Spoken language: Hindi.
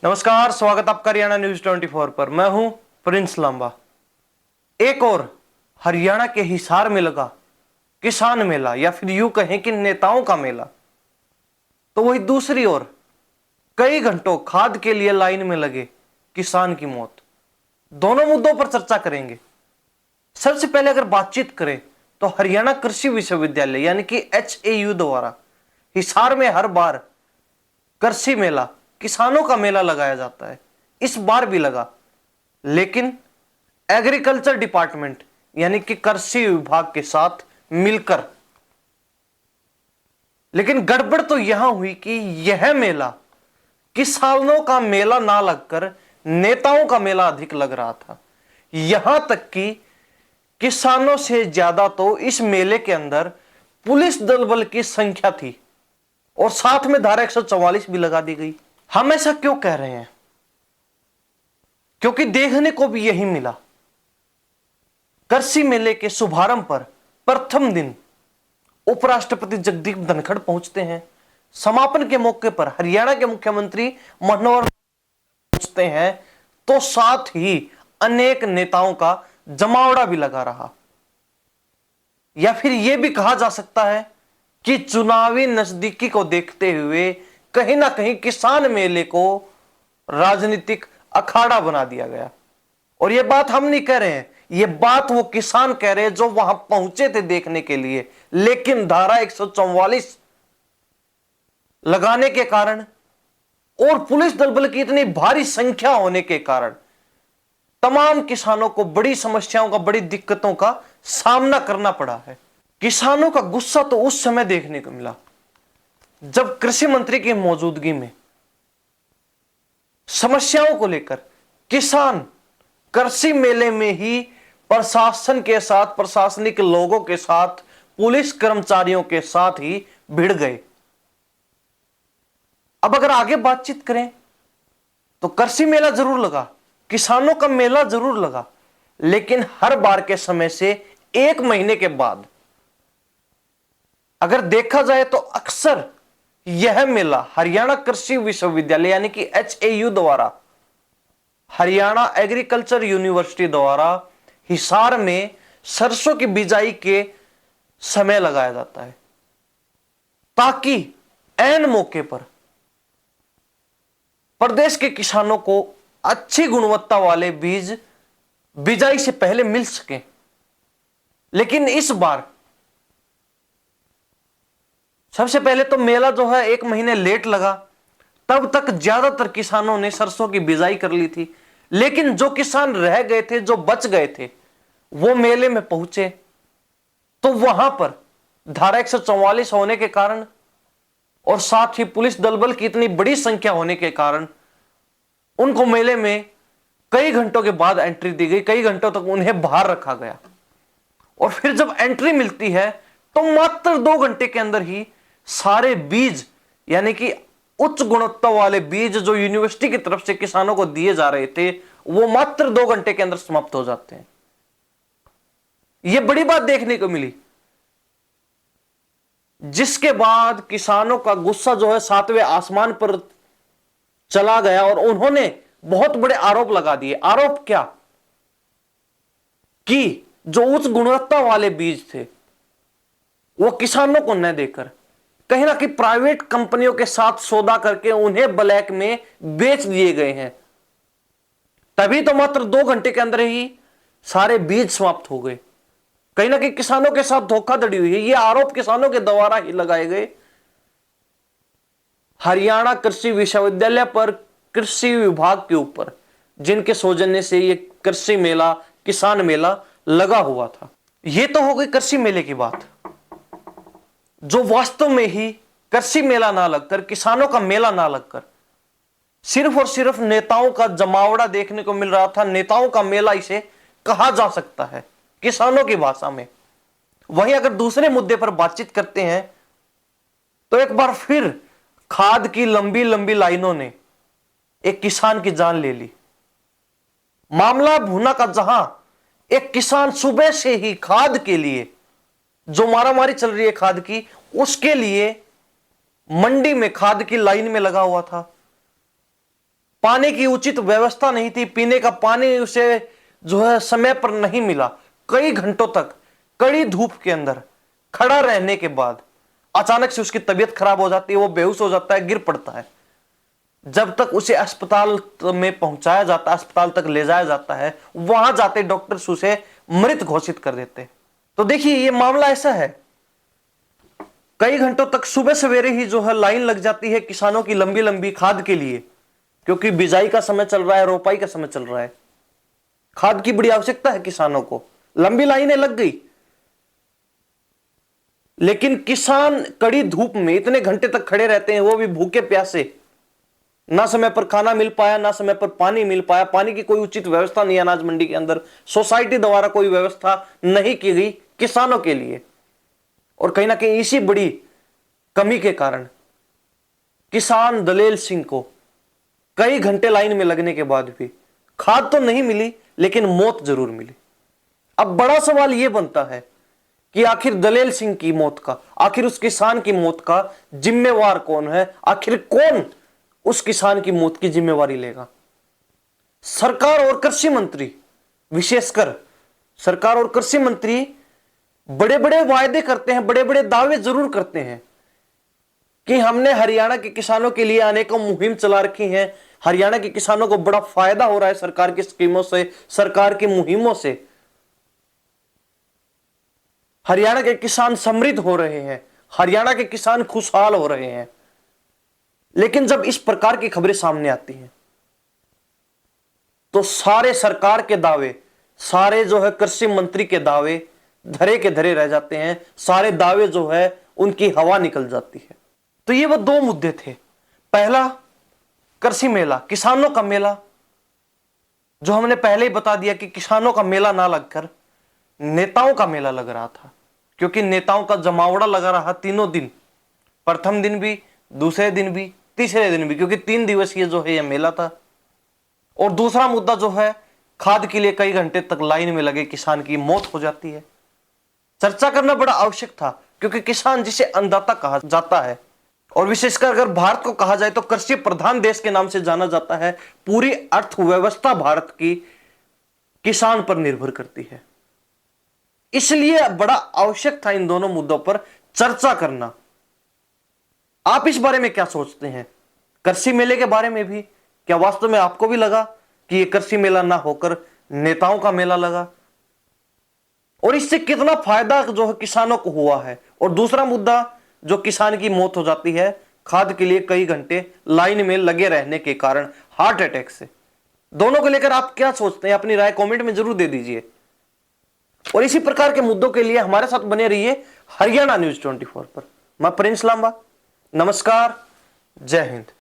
नमस्कार, स्वागत आपका हरियाणा न्यूज 24 पर। मैं हूं प्रिंस लांबा। एक और हरियाणा के हिसार में लगा किसान मेला, या फिर यूं कहें कि नेताओं का मेला, तो वही दूसरी ओर कई घंटों खाद के लिए लाइन में लगे किसान की मौत। दोनों मुद्दों पर चर्चा करेंगे। सबसे पहले अगर बातचीत करें तो हरियाणा कृषि विश्वविद्यालय यानी कि HAU द्वारा हिसार में हर बार कृषि मेला, किसानों का मेला लगाया जाता है। इस बार भी लगा, लेकिन एग्रीकल्चर डिपार्टमेंट यानी कि कृषि विभाग के साथ मिलकर। लेकिन गड़बड़ तो यहां हुई कि यह मेला किसानों का मेला ना लगकर नेताओं का मेला अधिक लग रहा था। यहां तक कि किसानों से ज्यादा तो इस मेले के अंदर पुलिस दल बल की संख्या थी, और साथ में धारा 144 भी लगा दी गई। हम ऐसा क्यों कह रहे हैं? क्योंकि देखने को भी यही मिला। कृषि मेले के शुभारंभ पर प्रथम दिन उपराष्ट्रपति जगदीप धनखड़ पहुंचते हैं। समापन के मौके पर हरियाणा के मुख्यमंत्री मनोहर पहुंचते हैं, तो साथ ही अनेक नेताओं का जमावड़ा भी लगा रहा। या फिर यह भी कहा जा सकता है कि चुनावी नजदीकी को देखते हुए कहीं ना कहीं किसान मेले को राजनीतिक अखाड़ा बना दिया गया। और यह बात हम नहीं कह रहे हैं, यह बात वो किसान कह रहे हैं जो वहां पहुंचे थे देखने के लिए। लेकिन धारा 144 लगाने के कारण और पुलिस दल बल की इतनी भारी संख्या होने के कारण तमाम किसानों को बड़ी समस्याओं का, बड़ी दिक्कतों का सामना करना पड़ा है। किसानों का गुस्सा तो उस समय देखने को मिला जब कृषि मंत्री की मौजूदगी में समस्याओं को लेकर किसान कृषि मेले में ही प्रशासन के साथ, प्रशासनिक लोगों के साथ, पुलिस कर्मचारियों के साथ ही भिड़ गए। अब अगर आगे बातचीत करें तो कृषि मेला जरूर लगा, किसानों का मेला जरूर लगा, लेकिन हर बार के समय से एक महीने के बाद अगर देखा जाए तो अक्सर यह मेला हरियाणा कृषि विश्वविद्यालय यानी कि HAU द्वारा, हरियाणा एग्रीकल्चर यूनिवर्सिटी द्वारा हिसार में सरसों की बिजाई के समय लगाया जाता है, ताकि ऐन मौके पर प्रदेश के किसानों को अच्छी गुणवत्ता वाले बीज बिजाई से पहले मिल सके। लेकिन इस बार सबसे पहले तो मेला जो है एक महीने लेट लगा। तब तक ज्यादातर किसानों ने सरसों की बिजाई कर ली थी, लेकिन जो किसान रह गए थे, जो बच गए थे, वो मेले में पहुंचे तो वहां पर धारा 144 होने के कारण और साथ ही पुलिस दल बल की इतनी बड़ी संख्या होने के कारण उनको मेले में कई घंटों के बाद एंट्री दी गई। कई घंटों तक उन्हें बाहर रखा गया, और फिर जब एंट्री मिलती है तो मात्र 2 घंटे के अंदर ही सारे बीज यानी कि उच्च गुणवत्ता वाले बीज जो यूनिवर्सिटी की तरफ से किसानों को दिए जा रहे थे, वो मात्र 2 घंटे के अंदर समाप्त हो जाते हैं। यह बड़ी बात देखने को मिली, जिसके बाद किसानों का गुस्सा जो है 7वें आसमान पर चला गया और उन्होंने बहुत बड़े आरोप लगा दिए। आरोप क्या? कि जो उच्च गुणवत्ता वाले बीज थे वो किसानों को न देकर कहीं ना कहीं प्राइवेट कंपनियों के साथ सौदा करके उन्हें ब्लैक में बेच दिए गए हैं। तभी तो मात्र 2 घंटे के अंदर ही सारे बीज समाप्त हो गए। कहीं ना कहीं किसानों के साथ धोखाधड़ी हुई है। ये आरोप किसानों के द्वारा ही लगाए गए। हरियाणा कृषि विश्वविद्यालय पर, कृषि विभाग के ऊपर, जिनके सौजन्य से ये कृषि मेला, किसान मेला लगा हुआ था। ये तो हो गई कृषि मेले की बात, जो वास्तव में ही कृषि मेला ना लगकर, किसानों का मेला ना लगकर सिर्फ और सिर्फ नेताओं का जमावड़ा देखने को मिल रहा था। नेताओं का मेला इसे कहा जा सकता है किसानों की भाषा में। वहीं अगर दूसरे मुद्दे पर बातचीत करते हैं तो एक बार फिर खाद की लंबी लंबी लाइनों ने एक किसान की जान ले ली। मामला भूना का, जहां एक किसान सुबह से ही खाद के लिए, जो मारामारी चल रही है खाद की, उसके लिए मंडी में खाद की लाइन में लगा हुआ था। पानी की उचित व्यवस्था नहीं थी, पीने का पानी उसे जो है समय पर नहीं मिला। कई घंटों तक कड़ी धूप के अंदर खड़ा रहने के बाद अचानक से उसकी तबीयत खराब हो जाती है, वो बेहोश हो जाता है, गिर पड़ता है। जब तक उसे अस्पताल में पहुंचाया जाता है, अस्पताल तक ले जाया जाता है, वहां जाते डॉक्टर्स उसे मृत घोषित कर देते हैं। तो देखिए ये मामला ऐसा है, कई घंटों तक सुबह सवेरे ही जो है लाइन लग जाती है किसानों की लंबी लंबी खाद के लिए, क्योंकि बिजाई का समय चल रहा है, रोपाई का समय चल रहा है, खाद की बड़ी आवश्यकता है किसानों को। लंबी लाइनें लग गई, लेकिन किसान कड़ी धूप में इतने घंटे तक खड़े रहते हैं, वो भी भूखे प्यासे। ना समय पर खाना मिल पाया, ना समय पर पानी मिल पाया, पानी की कोई उचित व्यवस्था नहीं अनाज मंडी के अंदर, सोसाइटी द्वारा कोई व्यवस्था नहीं की गई किसानों के लिए। और कहीं ना कहीं इसी बड़ी कमी के कारण किसान दलेल सिंह को कई घंटे लाइन में लगने के बाद भी खाद तो नहीं मिली, लेकिन मौत जरूर मिली। अब बड़ा सवाल यह बनता है कि आखिर दलेल सिंह की मौत का, आखिर उस किसान की मौत का जिम्मेवार कौन है? आखिर कौन उस किसान की मौत की जिम्मेवारी लेगा? सरकार और कृषि मंत्री, विशेषकर सरकार और कृषि मंत्री बड़े बड़े वायदे करते हैं, बड़े बड़े दावे जरूर करते हैं कि हमने हरियाणा के किसानों के लिए अनेकों मुहिम चला रखी हैं, हरियाणा के किसानों को बड़ा फायदा हो रहा है सरकार की स्कीमों से, सरकार की मुहिमों से। हरियाणा के किसान समृद्ध हो रहे हैं, हरियाणा के किसान खुशहाल हो रहे हैं। लेकिन जब इस प्रकार की खबरें सामने आती हैं तो सारे सरकार के दावे, सारे जो है कृषि मंत्री के दावे धरे के धरे रह जाते हैं, सारे दावे जो है उनकी हवा निकल जाती है। तो ये वो दो मुद्दे थे। पहला कृषि मेला, किसानों का मेला, जो हमने पहले ही बता दिया कि किसानों का मेला ना लगकर नेताओं का मेला लग रहा था, क्योंकि नेताओं का जमावड़ा लगा रहा तीनों दिन, प्रथम दिन भी, दूसरे दिन भी, तीसरे दिन भी, क्योंकि 3 दिवसीय जो है यह मेला था। और दूसरा मुद्दा जो है खाद के लिए कई घंटे तक लाइन में लगे किसान की मौत हो जाती है। चर्चा करना बड़ा आवश्यक था, क्योंकि किसान जिसे अन्नदाता कहा जाता है, और विशेषकर अगर भारत को कहा जाए तो कृषि प्रधान देश के नाम से जाना जाता है। पूरी अर्थव्यवस्था भारत की किसान पर निर्भर करती है। इसलिए बड़ा आवश्यक था इन दोनों मुद्दों पर चर्चा करना। आप इस बारे में क्या सोचते हैं? कृषि मेले के बारे में भी क्या वास्तव में आपको भी लगा कि यह कृषि मेला ना होकर नेताओं का मेला लगा? और इससे कितना फायदा जो है किसानों को हुआ है? और दूसरा मुद्दा, जो किसान की मौत हो जाती है खाद के लिए कई घंटे लाइन में लगे रहने के कारण, हार्ट अटैक से, दोनों को लेकर आप क्या सोचते हैं? अपनी राय कमेंट में जरूर दे दीजिए। और इसी प्रकार के मुद्दों के लिए हमारे साथ बने रहिए हरियाणा न्यूज 24 पर। मैं प्रिंस लांबा, नमस्कार, जय हिंद।